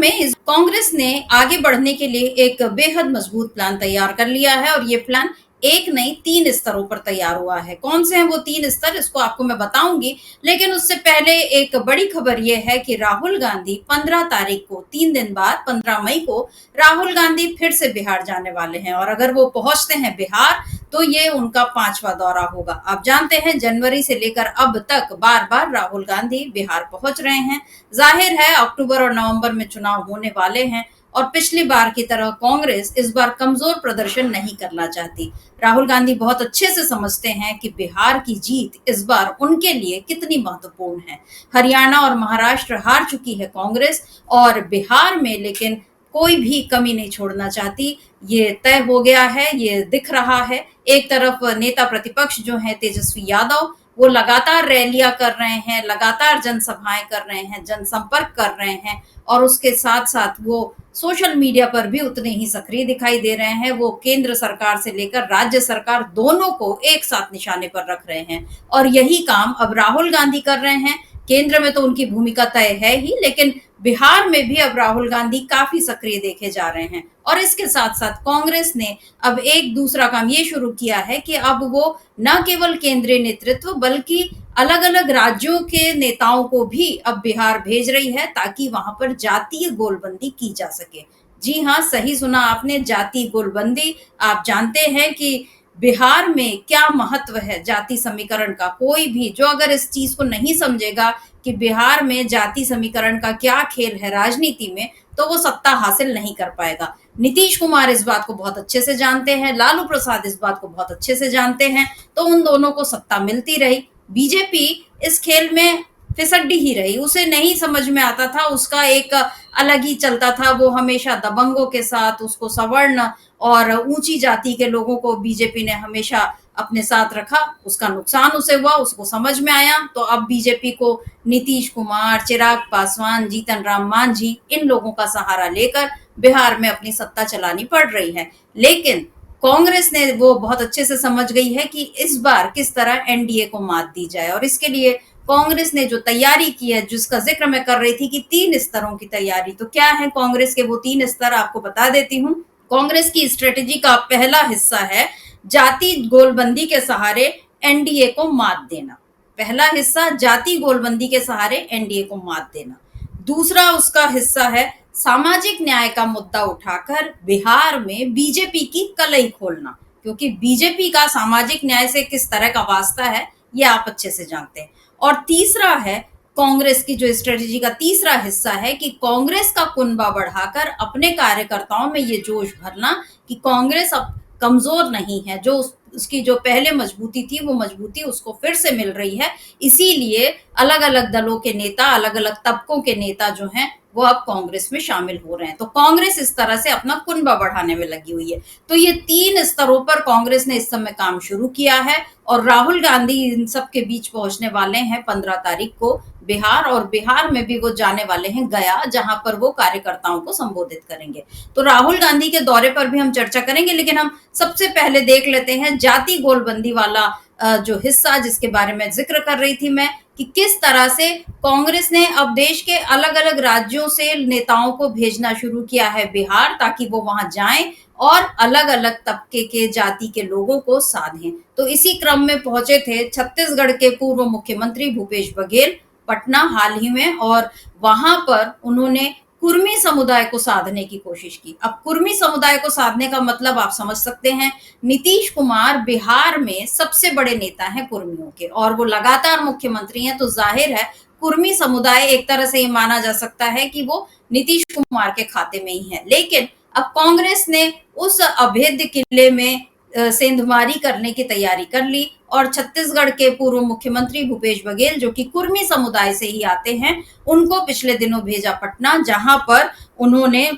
में इस कांग्रेस ने आगे बढ़ने के लिए एक बेहद मजबूत प्लान तैयार कर लिया है और ये प्लान एक नहीं 3 स्तरों पर तैयार हुआ है। कौन से हैं वो 3 स्तर इसको आपको मैं बताऊंगी, लेकिन उससे पहले एक बड़ी खबर ये है कि राहुल गांधी 15 तारीख को 3 दिन बाद 15 मई को राहुल गांधी फिर से बिहार जाने वाले हैं और अगर वो पहुंचते हैं बिहार तो ये उनका 5वां दौरा होगा। आप जानते हैं जनवरी से लेकर अब तक बार-बार राहुल गांधी बिहार पहुंच रहे हैं। जाहिर है अक्टूबर और नवंबर में चुनाव होने वाले हैं और पिछली बार की तरह कांग्रेस इस बार कमजोर प्रदर्शन नहीं करना चाहती। राहुल गांधी बहुत अच्छे से समझते हैं कि बिहार की जीत इस बार उनके लिए कितनी महत्वपूर्ण है। हरियाणा और महाराष्ट्र हार चुकी है कांग्रेस और बिहार में लेकिन कोई भी कमी नहीं छोड़ना चाहती। ये तय हो गया है, ये दिख रहा है। एक तरफ नेता प्रतिपक्ष जो है तेजस्वी यादव वो लगातार रैलियां कर रहे हैं, लगातार जनसभाएं कर रहे हैं, जनसंपर्क कर रहे हैं और उसके साथ साथ वो सोशल मीडिया पर भी उतने ही सक्रिय दिखाई दे रहे हैं। वो केंद्र सरकार से लेकर राज्य सरकार दोनों को एक साथ निशाने पर रख रहे हैं और यही काम अब राहुल गांधी कर रहे हैं। केंद्र में तो उनकी भूमिका तय है ही, लेकिन बिहार में भी अब राहुल गांधी काफी सक्रिय देखे जा रहे हैं और इसके साथ साथ कांग्रेस ने अब एक दूसरा काम ये शुरू किया है कि अब वो न केवल केंद्रीय नेतृत्व बल्कि अलग अलग राज्यों के नेताओं को भी अब बिहार भेज रही है ताकि वहां पर जातीय गोलबंदी की जा सके। जी हाँ, सही सुना आपने, जातीय गोलबंदी। आप जानते हैं कि बिहार में क्या महत्व है जाति समीकरण का। कोई भी जो अगर इस चीज को नहीं समझेगा कि बिहार में जाति समीकरण का क्या खेल है राजनीति में, तो वो सत्ता हासिल नहीं कर पाएगा। नीतीश कुमार इस बात को बहुत अच्छे से जानते हैं, लालू प्रसाद इस बात को बहुत अच्छे से जानते हैं, तो उन दोनों को सत्ता मिलती रही। बीजेपी इस खेल में फिसड्डी ही रही, उसे नहीं समझ में आता था, उसका एक अलग ही चलता था। वो हमेशा दबंगों के साथ, उसको सवर्ण और ऊंची जाति के लोगों को बीजेपी ने हमेशा अपने साथ रखा। उसका नुकसान उसे हुआ, उसको समझ में आया, तो अब बीजेपी को नीतीश कुमार, चिराग पासवान, जीतन राम मांझी इन लोगों का सहारा लेकर बिहार में अपनी सत्ता चलानी पड़ रही है। लेकिन कांग्रेस ने वो बहुत अच्छे से समझ गई है कि इस बार किस तरह एनडीए को मात दी जाए और इसके लिए कांग्रेस ने जो तैयारी की है, जिसका जिक्र मैं कर रही थी कि 3 स्तरों की तैयारी, तो क्या है कांग्रेस के वो 3 स्तर आपको बता देती हूँ। कांग्रेस की स्ट्रेटेजी का पहला हिस्सा है जाति गोलबंदी के सहारे एनडीए को मात देना। पहला हिस्सा जाति गोलबंदी के सहारे एनडीए को मात देना। दूसरा उसका हिस्सा है सामाजिक न्याय का मुद्दा उठाकर बिहार में बीजेपी की कलई खोलना, क्योंकि बीजेपी का सामाजिक न्याय से किस तरह का वास्ता है ये आप अच्छे से जानते हैं। और तीसरा है कांग्रेस की जो स्ट्रेटेजी का तीसरा हिस्सा है कि कांग्रेस का कुनबा बढ़ाकर अपने कार्यकर्ताओं में ये जोश भरना कि कांग्रेस अब कमजोर नहीं है, जो उसकी जो पहले मजबूती थी वो मजबूती उसको फिर से मिल रही है। इसीलिए अलग अलग दलों के नेता, अलग अलग तबकों के नेता जो हैं वो अब कांग्रेस में शामिल हो रहे हैं। तो कांग्रेस इस तरह से अपना कुनबा बढ़ाने में लगी हुई है। तो ये 3 स्तरों पर कांग्रेस ने इस समय काम शुरू किया है और राहुल गांधी इन सब के बीच पहुंचने वाले हैं 15 तारीख को बिहार, और बिहार में भी वो जाने वाले हैं गया, जहां पर वो कार्यकर्ताओं को संबोधित करेंगे। तो राहुल गांधी के दौरे पर भी हम चर्चा करेंगे, लेकिन हम सबसे पहले देख लेते हैं जाति गोलबंदी वाला जो हिस्सा जिसके बारे में जिक्र कर रही थी मैं, कि किस तरह से कांग्रेस ने अब देश के अलग अलग राज्यों से नेताओं को भेजना शुरू किया है बिहार, ताकि वो वहां जाएं और अलग अलग तबके के जाति के लोगों को साधें। तो इसी क्रम में पहुंचे थे छत्तीसगढ़ के पूर्व मुख्यमंत्री भूपेश बघेल पटना हाल ही में, और वहां पर उन्होंने कुर्मी समुदाय को साधने की कोशिश की। अब कुर्मी समुदाय को साधने का मतलब आप समझ सकते हैं, नीतीश कुमार बिहार में सबसे बड़े नेता हैं कुर्मियों के और वो लगातार मुख्यमंत्री हैं, तो जाहिर है कुर्मी समुदाय एक तरह से ये माना जा सकता है कि वो नीतीश कुमार के खाते में ही है। लेकिन अब कांग्रेस ने उस अभेद्य किले में सेंधमारी करने की तैयारी कर ली और छत्तीसगढ़ के पूर्व मुख्यमंत्री भूपेश बघेल, जो कि कुर्मी समुदाय से ही आते हैं, उनको पिछले दिनों भेजा पटना, जहां पर उन्होंने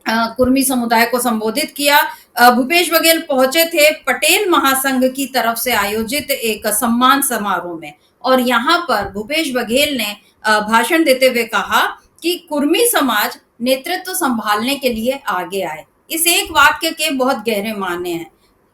कुर्मी समुदाय को संबोधित किया। भूपेश बघेल पहुंचे थे पटेल महासंघ की तरफ से आयोजित एक सम्मान समारोह में और यहाँ पर भूपेश बघेल ने भाषण देते हुए कहा कि कुर्मी समाज नेतृत्व संभालने के लिए आगे आए। इस एक वाक्य के बहुत गहरे मायने हैं।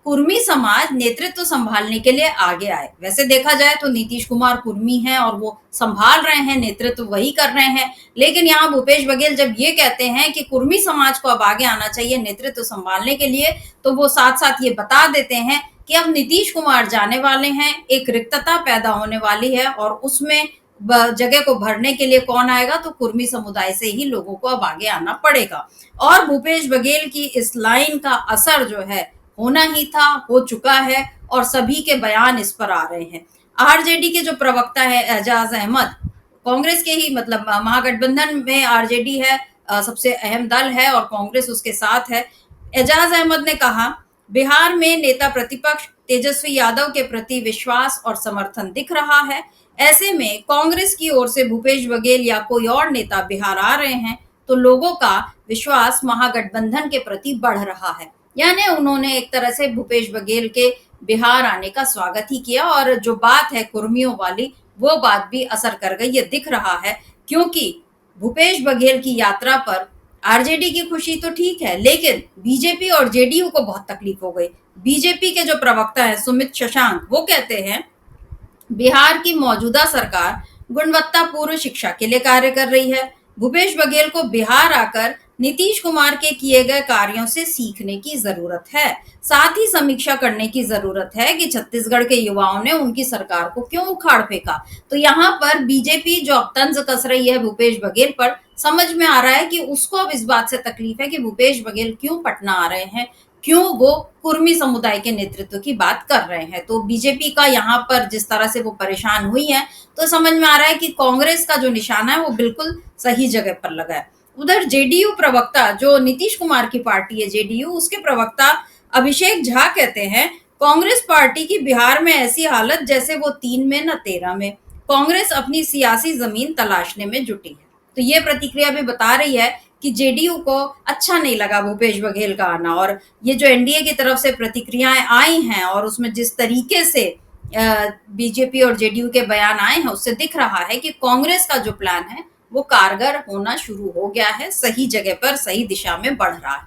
कुर्मी समाज नेतृत्व संभालने के लिए आगे आए। वैसे देखा जाए तो नीतीश कुमार कुर्मी हैं और वो संभाल रहे हैं, नेतृत्व वही कर रहे हैं। लेकिन यहाँ भूपेश बघेल जब ये कहते हैं कि कुर्मी समाज को अब आगे आना चाहिए नेतृत्व संभालने के लिए, तो वो साथ-साथ ये बता देते हैं कि अब नीतीश कुमार जाने वाले हैं, एक रिक्तता पैदा होने वाली है और उसमें जगह को भरने के लिए कौन आएगा, तो कुर्मी समुदाय से ही लोगों को अब आगे आना पड़ेगा। और भूपेश बघेल की इस लाइन का असर जो है होना ही था, हो चुका है और सभी के बयान इस पर आ रहे हैं। आरजेडी के जो प्रवक्ता है एजाज अहमद, कांग्रेस के ही मतलब महागठबंधन में आरजेडी है, सबसे अहम दल है और कांग्रेस उसके साथ है। एजाज अहमद ने कहा, बिहार में नेता प्रतिपक्ष तेजस्वी यादव के प्रति विश्वास और समर्थन दिख रहा है। ऐसे में कांग्रेस की ओर से भूपेश बघेल या कोई और नेता बिहार आ रहे हैं तो लोगों का विश्वास महागठबंधन के प्रति बढ़ रहा है। यानी उन्होंने एक तरह से भूपेश बघेल के बिहार आने का स्वागत ही किया और जो बात है कुर्मियों वाली, वो बात भी असर कर गई, ये दिख रहा है। क्योंकि भूपेश बघेल की यात्रा पर आरजेडी की खुशी तो ठीक है, लेकिन बीजेपी और जेडीयू को बहुत तकलीफ हो गई। बीजेपी के जो प्रवक्ता है सुमित शशांक, वो कहते हैं बिहार की मौजूदा सरकार गुणवत्तापूर्ण शिक्षा के लिए कार्य कर रही है। भूपेश बघेल को बिहार आकर नीतीश कुमार के किए गए कार्यों से सीखने की जरूरत है। साथ ही समीक्षा करने की जरूरत है कि छत्तीसगढ़ के युवाओं ने उनकी सरकार को क्यों उखाड़ फेंका। तो यहाँ पर बीजेपी जो अब तंज कस रही है भूपेश बघेल पर, समझ में आ रहा है कि उसको अब इस बात से तकलीफ है कि भूपेश बघेल क्यों पटना आ रहे हैं, क्यों वो कुर्मी समुदाय के नेतृत्व की बात कर रहे हैं। तो बीजेपी का यहाँ पर जिस तरह से वो परेशान हुई है, तो समझ में आ रहा है कि कांग्रेस का जो निशाना है वो बिल्कुल सही जगह पर लगा है। उधर जेडीयू प्रवक्ता, जो नीतीश कुमार की पार्टी है जेडीयू, उसके प्रवक्ता अभिषेक झा कहते हैं, कांग्रेस पार्टी की बिहार में ऐसी हालत जैसे वो 3 में न 13 में। कांग्रेस अपनी सियासी जमीन तलाशने में जुटी है। तो ये प्रतिक्रिया भी बता रही है कि जेडीयू को अच्छा नहीं लगा भूपेश बघेल का आना। और ये जो एनडीए की तरफ से प्रतिक्रियाएं आई हैं और उसमें जिस तरीके से बीजेपी और जेडीयू के बयान आए हैं, उससे दिख रहा है कि कांग्रेस का जो प्लान है वो कारगर होना शुरू हो गया है, सही जगह पर सही दिशा में बढ़ रहा है।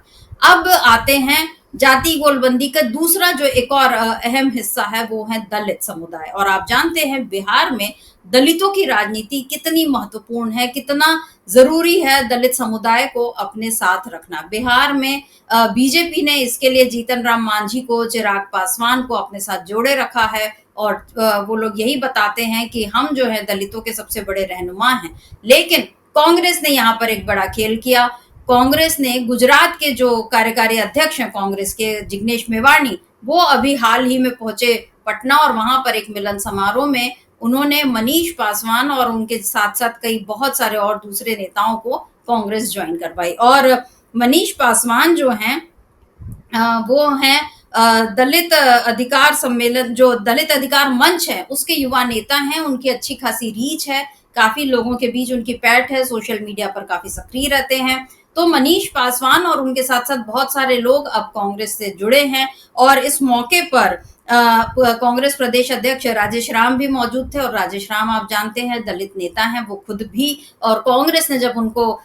अब आते हैं जाति गोलबंदी का दूसरा जो एक और अहम हिस्सा है, वो है दलित समुदाय। और आप जानते हैं बिहार में दलितों की राजनीति कितनी महत्वपूर्ण है, कितना जरूरी है दलित समुदाय को अपने साथ रखना। बिहार में बीजेपी ने इसके लिए जीतन राम मांझी को, चिराग पासवान को अपने साथ जोड़े रखा है और वो लोग यही बताते हैं कि हम जो है दलितों के सबसे बड़े रहनुमा हैं। लेकिन कांग्रेस ने यहाँ पर एक बड़ा खेल किया। कांग्रेस ने गुजरात के जो कार्यकारी अध्यक्ष हैं कांग्रेस के, जिग्नेश मेवाणी, वो अभी हाल ही में पहुंचे पटना और वहां पर एक मिलन समारोह में उन्होंने मनीष पासवान और उनके साथ साथ कई बहुत सारे और दूसरे नेताओं को कांग्रेस ज्वाइन करवाई। और मनीष पासवान जो हैं वो हैं दलित अधिकार सम्मेलन, जो दलित अधिकार मंच है उसके युवा नेता हैं। उनकी अच्छी खासी रीच है, काफी लोगों के बीच उनकी पैठ है, सोशल मीडिया पर काफी सक्रिय रहते हैं। तो मनीष पासवान और उनके साथ साथ बहुत सारे लोग अब कांग्रेस से जुड़े हैं। और इस मौके पर कांग्रेस प्रदेश अध्यक्ष राजेश राम भी मौजूद थे। और राजेश राम आप जानते हैं दलित नेता हैं वो खुद भी, और कांग्रेस ने जब उनको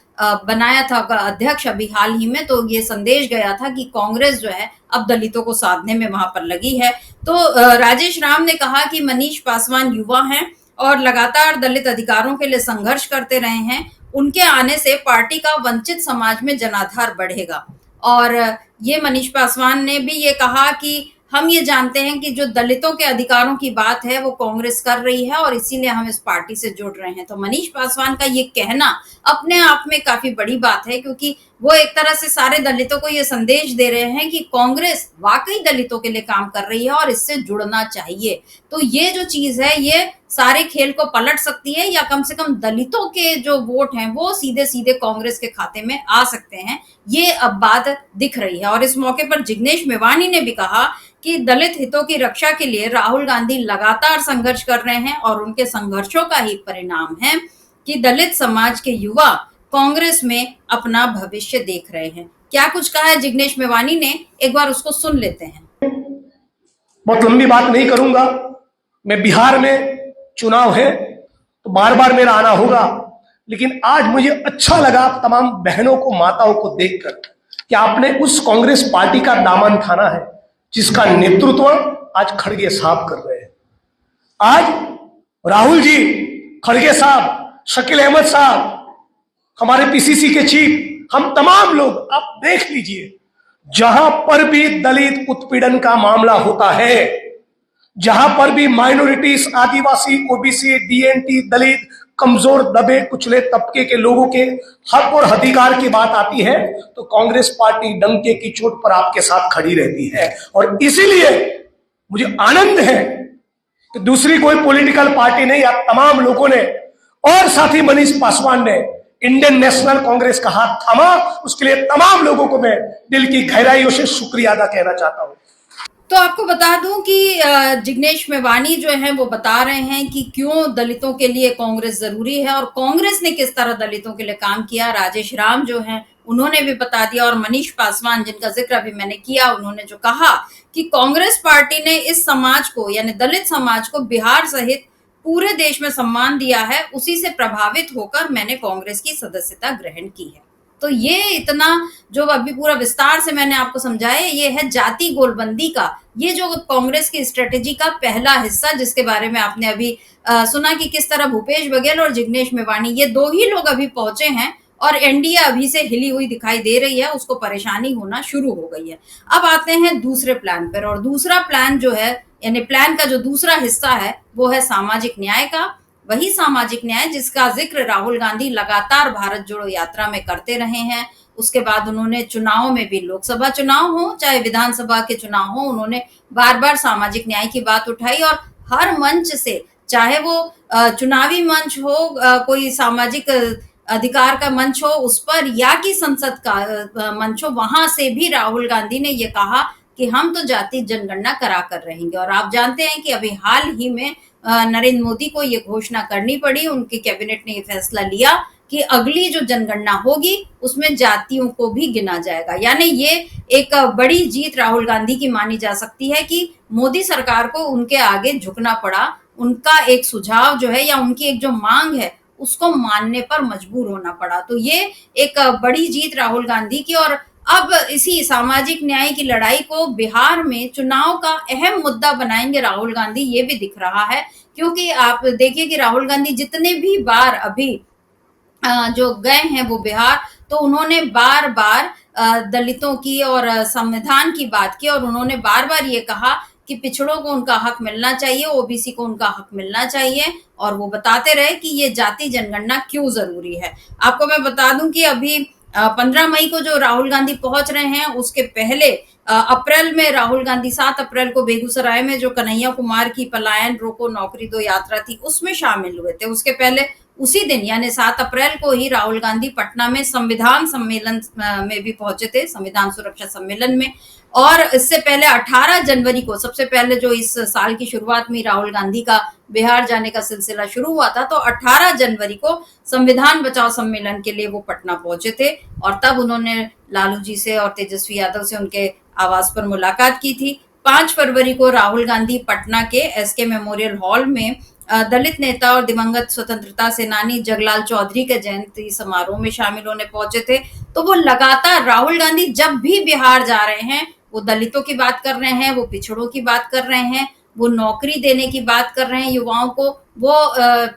बनाया था अध्यक्ष अभी हाल ही में, तो ये संदेश गया था कि कांग्रेस जो है अब दलितों को साधने में वहां पर लगी है। तो राजेश राम ने कहा कि मनीष पासवान युवा हैं और लगातार दलित अधिकारों के लिए संघर्ष करते रहे हैं। उनके आने से पार्टी का वंचित समाज में जनाधार बढ़ेगा। और ये मनीष पासवान ने भी ये कहा कि हम ये जानते हैं कि जो दलितों के अधिकारों की बात है वो कांग्रेस कर रही है और इसीलिए हम इस पार्टी से जुड़ रहे हैं। तो मनीष पासवान का ये कहना अपने आप में काफी बड़ी बात है, क्योंकि वो एक तरह से सारे दलितों को ये संदेश दे रहे हैं कि कांग्रेस वाकई दलितों के लिए काम कर रही है और इससे जुड़ना चाहिए। तो ये जो चीज है ये सारे खेल को पलट सकती है, या कम से कम दलितों के जो वोट हैं वो सीधे सीधे कांग्रेस के खाते में आ सकते हैं, ये अब बात दिख रही है। और इस मौके पर जिग्नेश मेवाणी ने भी कहा कि दलित हितों की रक्षा के लिए राहुल गांधी लगातार संघर्ष कर रहे हैं और उनके संघर्षों का ही परिणाम है कि दलित समाज के युवा कांग्रेस में अपना भविष्य देख रहे हैं। क्या कुछ कहा है जिग्नेश मेवाणी ने, एक बार उसको सुन लेते हैं। बहुत लंबी बात नहीं करूंगा। मैं बिहार में चुनाव है तो बार बार मेरा आना होगा, लेकिन आज मुझे अच्छा लगा तमाम बहनों को, माताओं को देखकर कि आपने उस कांग्रेस पार्टी का दामन थाना है जिसका नेतृत्व आज खड़गे साहब कर रहे हैं। आज राहुल जी, खड़गे साहब, शकील अहमद साहब, हमारे पीसीसी के चीफ, हम तमाम लोग, आप देख लीजिए, जहां पर भी दलित उत्पीड़न का मामला होता है, जहां पर भी माइनॉरिटीज, आदिवासी, ओबीसी, डीएनटी, दलित, कमजोर, दबे कुचले तबके के लोगों के हक और अधिकार की बात आती है, तो कांग्रेस पार्टी डंके की चोट पर आपके साथ खड़ी रहती है। और इसीलिए मुझे आनंद है कि दूसरी कोई पॉलिटिकल पार्टी नहीं, आप तमाम लोगों ने और साथी मनीष पासवान ने इंडियन नेशनल कांग्रेस का हाथ थामा, उसके लिए तमाम लोगों को मैं दिल की गहराइयों से शुक्रिया अदा कहना चाहता हूं। तो आपको बता दूं कि जिग्नेश मेवानी जो है वो बता रहे हैं कि क्यों दलितों के लिए कांग्रेस जरूरी है और कांग्रेस ने किस तरह दलितों के लिए काम किया। राजेश राम जो हैं उन्होंने भी बता दिया, और मनीष पासवान जिनका जिक्र अभी मैंने किया, उन्होंने जो कहा कि कांग्रेस पार्टी ने इस समाज को, यानी दलित समाज को, बिहार सहित पूरे देश में सम्मान दिया है, उसी से प्रभावित होकर मैंने कांग्रेस की सदस्यता ग्रहण की है। तो ये इतना जो अभी पूरा विस्तार से मैंने आपको समझाया, ये है जाति गोलबंदी का, ये जो कांग्रेस की स्ट्रेटेजी का पहला हिस्सा, जिसके बारे में आपने अभी सुना कि किस तरह भूपेश बघेल और जिग्नेश मेवानी, ये दो ही लोग अभी पहुंचे हैं और एनडीए अभी से हिली हुई दिखाई दे रही है, उसको परेशानी होना शुरू हो गई है। अब आते हैं दूसरे प्लान पर, और दूसरा प्लान जो है, यानी प्लान का जो दूसरा हिस्सा है, वो है सामाजिक न्याय का। वही सामाजिक न्याय जिसका जिक्र राहुल गांधी लगातार भारत जोड़ो यात्रा में करते रहे हैं। उसके बाद उन्होंने चुनाव में भी, लोकसभा चुनाव हो चाहे विधानसभा के चुनाव हो, उन्होंने बार बार सामाजिक न्याय की बात उठाई, और हर मंच से, चाहे वो चुनावी मंच हो, कोई सामाजिक अधिकार का मंच हो उस पर, या कि संसद का मंच हो, वहां से भी राहुल गांधी ने ये कहा कि हम तो जाति जनगणना करा कर रहेंगे। और आप जानते हैं कि अभी हाल ही में नरेंद्र मोदी को ये घोषणा करनी पड़ी, उनके कैबिनेट ने ये फैसला लिया कि अगली जो जनगणना होगी उसमें जातियों को भी गिना जाएगा। यानी ये एक बड़ी जीत राहुल गांधी की मानी जा सकती है कि मोदी सरकार को उनके आगे झुकना पड़ा, उनका एक सुझाव जो है या उनकी एक जो मांग है उसको मानने पर मजबूर होना पड़ा। तो ये एक बड़ी जीत राहुल गांधी की। और अब इसी सामाजिक न्याय की लड़ाई को बिहार में चुनाव का अहम मुद्दा बनाएंगे राहुल गांधी, ये भी दिख रहा है। क्योंकि आप देखिए कि राहुल गांधी जितने भी बार अभी जो गए हैं वो बिहार, तो उन्होंने बार बार दलितों की और संविधान की बात की, और उन्होंने बार बार ये कहा कि पिछड़ों को उनका हक मिलना चाहिए, ओबीसी को उनका हक मिलना चाहिए, और वो बताते रहे कि ये जाति जनगणना क्यों जरूरी है। आपको मैं बता दूं कि अभी 15 मई को जो राहुल गांधी पहुंच रहे हैं, उसके पहले अप्रैल में राहुल गांधी 7 अप्रैल को बेगूसराय में जो कन्हैया कुमार की पलायन रोको नौकरी दो यात्रा थी उसमें शामिल हुए थे। उसके पहले उसी दिन यानी 7 अप्रैल को ही राहुल गांधी पटना में संविधान सम्मेलन में भी पहुंचे थे, संविधान सुरक्षा सम्मेलन में। और इससे पहले 18 जनवरी को, सबसे पहले जो इस साल की शुरुआत में राहुल गांधी का बिहार जाने का सिलसिला शुरू हुआ था, तो 18 जनवरी को संविधान बचाओ सम्मेलन के लिए वो पटना पहुंचे थे, और तब उन्होंने लालू जी से और तेजस्वी यादव से उनके आवास पर मुलाकात की थी। 5 फरवरी को राहुल गांधी पटना के एसके मेमोरियल हॉल में दलित नेता और दिवंगत स्वतंत्रता सेनानी जगलाल चौधरी के जयंती समारोह में शामिल होने पहुंचे थे। तो वो लगातार, राहुल गांधी जब भी बिहार जा रहे हैं, वो दलितों की बात कर रहे हैं, वो पिछड़ों की बात कर रहे हैं, वो नौकरी देने की बात कर रहे हैं युवाओं को, वो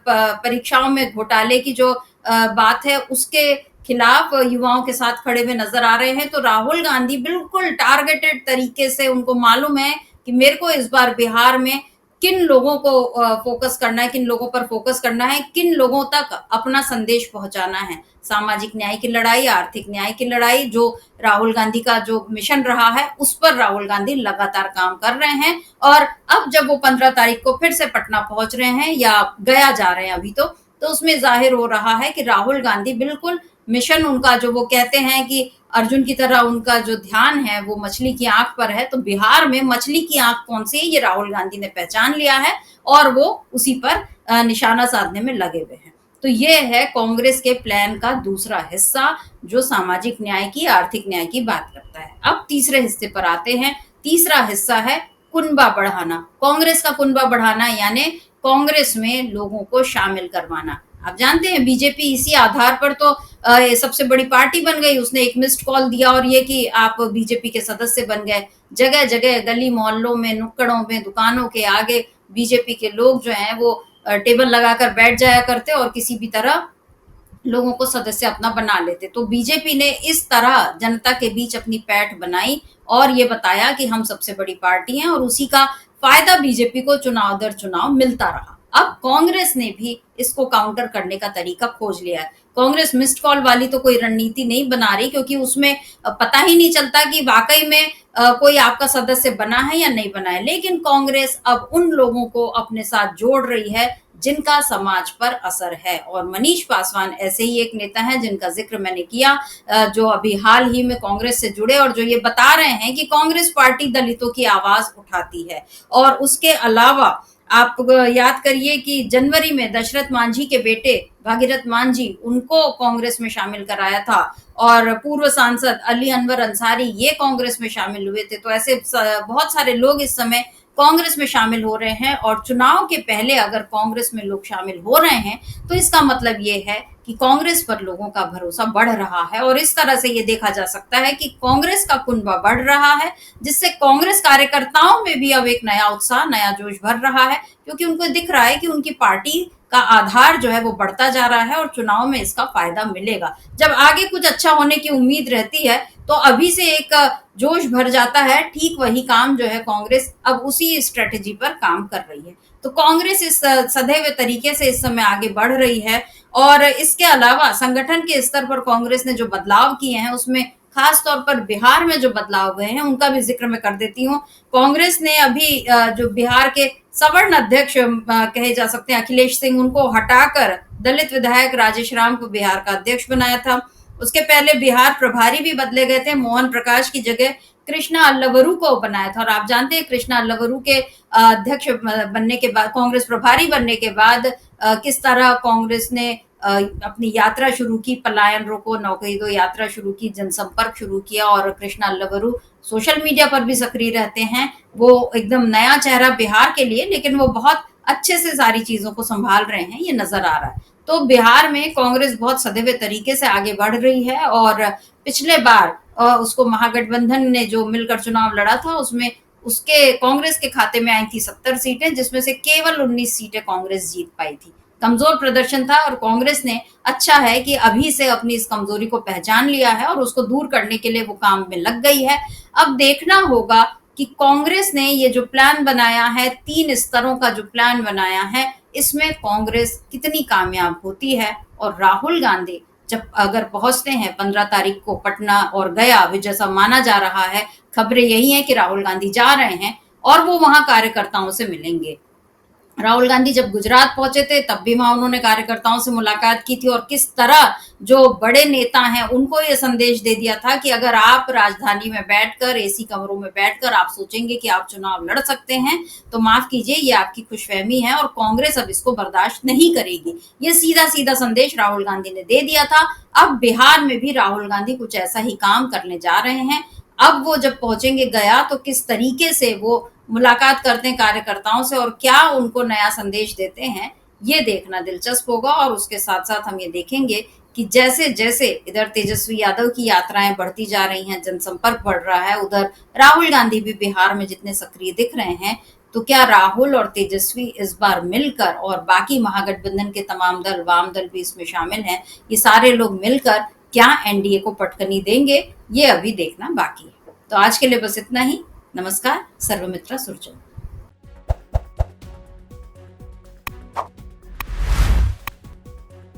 परीक्षाओं में घोटाले की जो बात है उसके खिलाफ युवाओं के साथ खड़े हुए नजर आ रहे हैं। तो राहुल गांधी बिल्कुल टारगेटेड तरीके से, उनको मालूम है कि मेरे को इस बार बिहार में किन लोगों को फोकस करना है, किन लोगों पर फोकस करना है, किन लोगों तक अपना संदेश पहुंचाना है। सामाजिक न्याय की लड़ाई, आर्थिक न्याय की लड़ाई, जो राहुल गांधी का जो मिशन रहा है उस पर राहुल गांधी लगातार काम कर रहे हैं। और अब जब वो 15 तारीख को फिर से पटना पहुंच रहे हैं या गया जा रहे हैं अभी, तो उसमें जाहिर हो रहा है कि राहुल गांधी बिल्कुल मिशन उनका, जो वो कहते हैं कि अर्जुन की तरह उनका जो ध्यान है वो मछली की आंख पर है, तो बिहार में मछली की आंख कौन सी है ये राहुल गांधी ने पहचान लिया है और वो उसी पर निशाना साधने में लगे हुए हैं। तो ये है कांग्रेस के प्लान का दूसरा हिस्सा, जो सामाजिक न्याय की, आर्थिक न्याय की बात करता है। अब तीसरे हिस्से पर आते हैं। तीसरा हिस्सा है कुनबा बढ़ाना। कांग्रेस का कुनबा बढ़ाना यानी कांग्रेस में लोगों को शामिल करवाना। आप जानते हैं बीजेपी इसी आधार पर तो सबसे बड़ी पार्टी बन गई। उसने एक मिस्ड कॉल दिया और ये कि आप बीजेपी के सदस्य बन गए। जगह जगह गली मोहल्लों में, नुक्कड़ों में, दुकानों के आगे बीजेपी के लोग जो हैं वो टेबल लगाकर बैठ जाया करते और किसी भी तरह लोगों को सदस्य अपना बना लेते। तो बीजेपी ने इस तरह जनता के बीच अपनी पैठ बनाई और ये बताया कि हम सबसे बड़ी पार्टी हैं और उसी का फायदा बीजेपी को चुनाव दर चुनाव मिलता रहा। अब कांग्रेस ने भी इसको काउंटर करने का तरीका खोज लिया है। कांग्रेस मिस्ड कॉल वाली तो कोई रणनीति नहीं बना रही, क्योंकि उसमें पता ही नहीं चलता कि वाकई में कोई आपका सदस्य बना है या नहीं बना है। लेकिन कांग्रेस अब उन लोगों को अपने साथ जोड़ रही है जिनका समाज पर असर है, और मनीष पासवान ऐसे ही एक नेता हैं जिनका जिक्र मैंने किया, जो अभी हाल ही में कांग्रेस से जुड़े और जो ये बता रहे हैं कि कांग्रेस पार्टी दलितों की आवाज उठाती है। और उसके अलावा आप याद करिए कि जनवरी में दशरथ मांझी के बेटे भागीरथ मांझी, उनको कांग्रेस में शामिल कराया था और पूर्व सांसद अली अनवर अंसारी ये कांग्रेस में शामिल हुए थे। तो ऐसे बहुत सारे लोग इस समय कांग्रेस में शामिल हो रहे हैं, और चुनाव के पहले अगर कांग्रेस में लोग शामिल हो रहे हैं तो इसका मतलब ये है कि कांग्रेस पर लोगों का भरोसा बढ़ रहा है। और इस तरह से ये देखा जा सकता है कि कांग्रेस का कुनबा बढ़ रहा है, जिससे कांग्रेस कार्यकर्ताओं में भी अब एक नया उत्साह, नया जोश भर रहा है, क्योंकि उनको दिख रहा है कि उनकी पार्टी का आधार जो है वो बढ़ता जा रहा है और चुनाव में इसका फायदा मिलेगा। जब आगे कुछ अच्छा होने की उम्मीद रहती है तो अभी से एक जोश भर जाता है। ठीक वही काम जो है कांग्रेस अब उसी स्ट्रेटेजी पर काम कर रही है। तो कांग्रेस इस सदैव तरीके से इस समय आगे बढ़ रही है। और इसके अलावा संगठन के स्तर पर कांग्रेस ने जो बदलाव किए हैं उसमें खास तौर पर बिहार में जो बदलाव हुए हैं उनका भी जिक्र मैं कर देती हूँ। कांग्रेस ने अभी जो बिहार के सवर्ण अध्यक्ष कहे जा सकते हैं अखिलेश सिंह, उनको हटाकर दलित विधायक राजेश राम को बिहार का अध्यक्ष बनाया था। उसके पहले बिहार प्रभारी भी बदले गए थे। मोहन प्रकाश की जगह कृष्णा अल्लवरू को बनाया था। और आप जानते हैं कृष्णा अल्लवरू के अध्यक्ष बनने के बाद, कांग्रेस प्रभारी बनने के बाद किस तरह कांग्रेस ने अपनी यात्रा शुरू की, पलायन रोको नौकरी दो यात्रा शुरू की, जनसंपर्क शुरू किया। और कृष्णा अल्लवरू सोशल मीडिया पर भी सक्रिय रहते हैं। वो एकदम नया चेहरा बिहार के लिए, लेकिन वो बहुत अच्छे से सारी चीजों को संभाल रहे हैं, ये नजर आ रहा है। तो बिहार में कांग्रेस बहुत सदैव तरीके से आगे बढ़ रही है। और पिछले बार उसको महागठबंधन ने जो मिलकर चुनाव लड़ा था उसमें उसके कांग्रेस के खाते में आई थी 70 सीटें, जिसमें से केवल 19 सीटें कांग्रेस जीत पाई थी। कमजोर प्रदर्शन था और कांग्रेस ने अच्छा है कि अभी से अपनी इस कमजोरी को पहचान लिया है और उसको दूर करने के लिए वो काम में लग गई है। अब देखना होगा कि कांग्रेस ने ये जो प्लान बनाया है, 3 स्तरों का जो प्लान बनाया है, इसमें कांग्रेस कितनी कामयाब होती है। और राहुल गांधी जब अगर पहुंचते हैं 15 तारीख को पटना और गया, अभी जैसा माना जा रहा है, खबरें यही हैं कि राहुल गांधी जा रहे हैं और वो वहां कार्यकर्ताओं से मिलेंगे। राहुल गांधी जब गुजरात पहुंचे थे तब भी वहां उन्होंने कार्यकर्ताओं से मुलाकात की थी, और किस तरह जो बड़े नेता हैं उनको ये संदेश दे दिया था कि अगर आप राजधानी में बैठकर, एसी कमरों में बैठकर आप सोचेंगे कि आप चुनाव लड़ सकते हैं तो माफ कीजिए, ये आपकी खुशफहमी है और कांग्रेस अब इसको बर्दाश्त नहीं करेगी। ये सीधा सीधा संदेश राहुल गांधी ने दे दिया था। अब बिहार में भी राहुल गांधी कुछ ऐसा ही काम करने जा रहे हैं। अब वो जब पहुंचेंगे गया तो किस तरीके से वो मुलाकात करते हैं कार्यकर्ताओं से और क्या उनको नया संदेश देते हैं, ये देखना दिलचस्प होगा। और उसके साथ साथ हम ये देखेंगे कि जैसे जैसे इधर तेजस्वी यादव की यात्राएं बढ़ती जा रही हैं, जनसंपर्क बढ़ रहा है, उधर राहुल गांधी भी बिहार में जितने सक्रिय दिख रहे हैं, तो क्या राहुल और तेजस्वी इस बार मिलकर, और बाकी महागठबंधन के तमाम दल, वाम दल भी इसमें शामिल हैं, ये सारे लोग मिलकर क्या एनडीए को पटकनी देंगे, ये अभी देखना बाकी है। तो आज के लिए बस इतना ही। नमस्कार, सर्वमित्रा सुरजन।